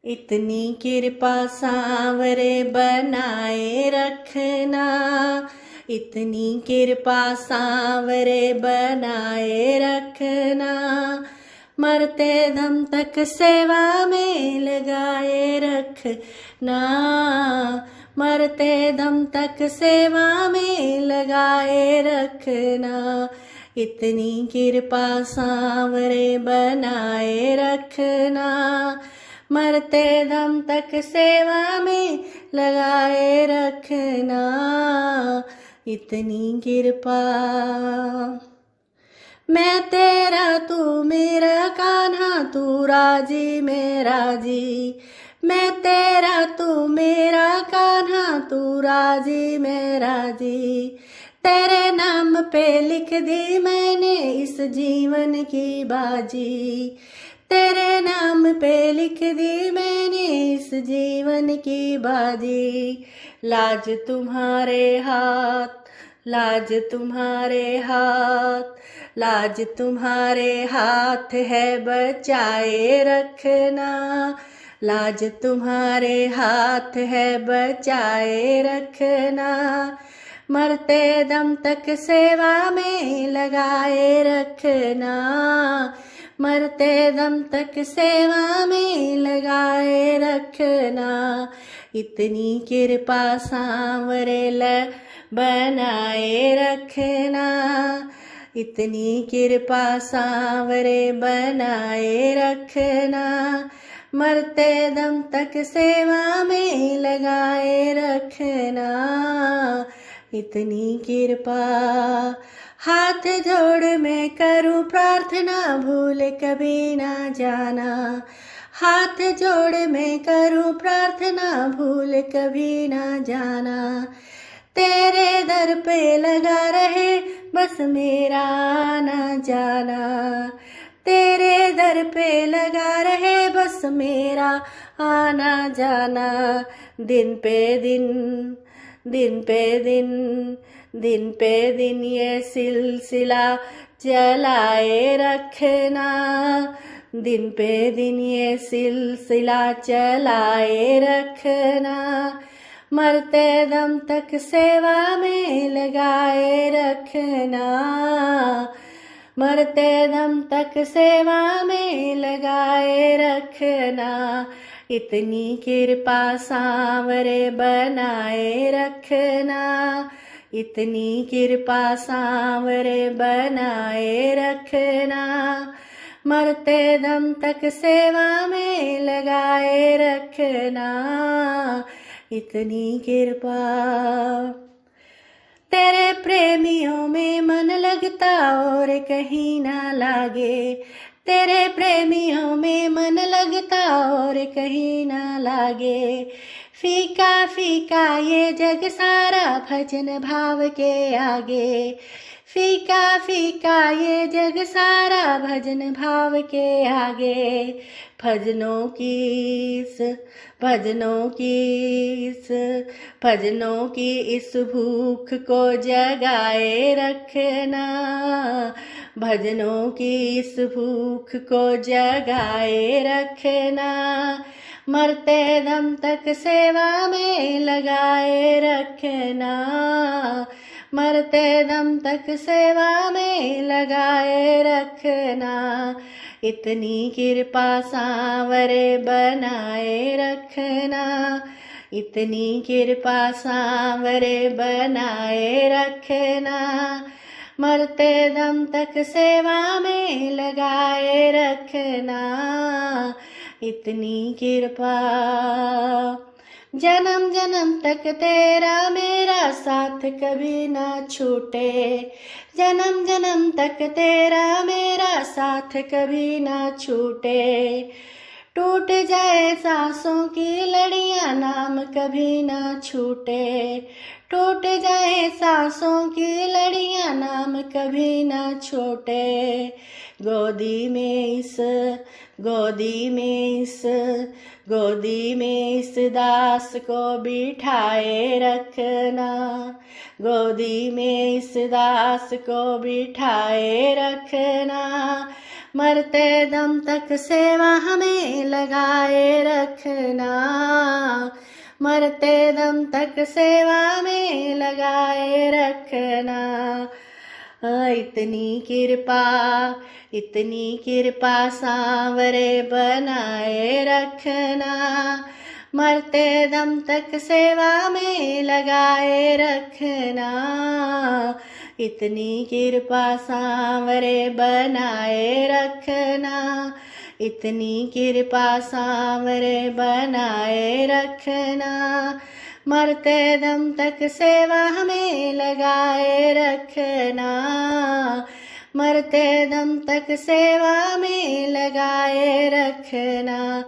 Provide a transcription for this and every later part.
इतनी कृपा सांवरे बनाए रखना, इतनी कृपा सांवरे बनाए रखना, मरते दम तक सेवा में लगाए रखना, मरते दम तक सेवा में लगाए रखना, इतनी कृपा सांवरे बनाए रखना, मरते दम तक सेवा में लगाए रखना, इतनी कृपा। मैं तेरा तू मेरा कान्हा, तू राजी मैं राजी, मैं तेरा तू मेरा कान्हा, तू राजी मैं राजी, तेरे नाम पे लिख दी मैंने इस जीवन की बाजी, तेरे नाम पे लिख दी मैंने इस जीवन की बाजी, लाज तुम्हारे हाथ, लाज तुम्हारे हाथ, लाज तुम्हारे हाथ है बचाए रखना, लाज तुम्हारे हाथ है बचाए रखना, मरते दम तक सेवा में लगाए रखना, मरते दम तक सेवा में लगाए रखना, इतनी कृपा सांवरे बनाए रखना, इतनी कृपा सांवरे बनाए रखना, मरते दम तक सेवा में लगाए रखना, इतनी कृपा। हाथ जोड़ मैं करूं प्रार्थना, भूल कभी ना जाना, हाथ जोड़ मैं करूं प्रार्थना, भूल कभी ना जाना, तेरे दर पे लगा रहे बस मेरा आना जाना, तेरे दर पे लगा रहे बस मेरा आना जाना, दिन पे दिन, दिन पे दिन, दिन पे दिन ये सिलसिला चलाए रखना, दिन पे दिन ये सिलसिला चलाए रखना, मरते दम तक सेवा में लगाए रखना, मरते दम तक सेवा में लगाए रखना, इतनी कृपा सांवरे बनाए रखना, इतनी कृपा सांवरे बनाए रखना, मरते दम तक सेवा में लगाए रखना, इतनी कृपा। तेरे प्रेमियों में मन लगता और कहीं ना लागे, तेरे प्रेमियों में मन लगता और कहीं ना लागे, फीका फीका ये जग सारा भजन भाव के आगे, फीका फीका ये जग सारा भजन भाव के आगे, भजनों की इस, भजनों की इस, भजनों की इस भूख को जगाए रखना, भजनों की इस भूख को जगाए रखना, मरते दम तक सेवा में लगाए रखना, मरते दम तक सेवा में लगाए रखना, इतनी कृपा सांवरे बनाए रखना, इतनी कृपा सांवरे बनाए रखना, मरते दम तक सेवा में लगाए रखना, इतनी कृपा। जन्म जन्म तक तेरा मेरा साथ कभी ना छूटे, जन्म जन्म तक तेरा मेरा साथ कभी ना छूटे, टूट जाए सांसों की लड़ियां नाम कभी ना छूटे, टूट जाए सांसों की लड़ियां नाम कभी ना छूटे, गोदी में इस, गोदी में इस, गोदी में इस दास को बिठाए रखना, गोदी में इस दास को बिठाए रखना, मरते दम तक सेवा हमें लगाए रखना, मरते दम तक सेवा में लगाए रखना। इतनी कृपा सांवरे बनाए रखना, मरते दम तक सेवा में लगाए रखना। इतनी कृपा सांवरे बनाए रखना, इतनी कृपा सांवरे बनाए रखना। मरते दम तक सेवा हमें लगाए रखना, मरते दम तक सेवा में लगाए रखना।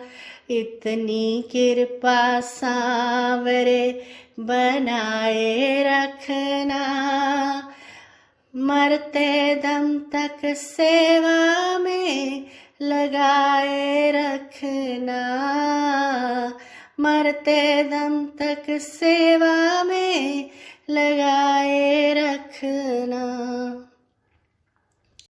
इतनी कृपा सांवरे बनाए रखना, मरते दम तक सेवा में लगाए रखना, मरते दम तक सेवा में लगाए रखना।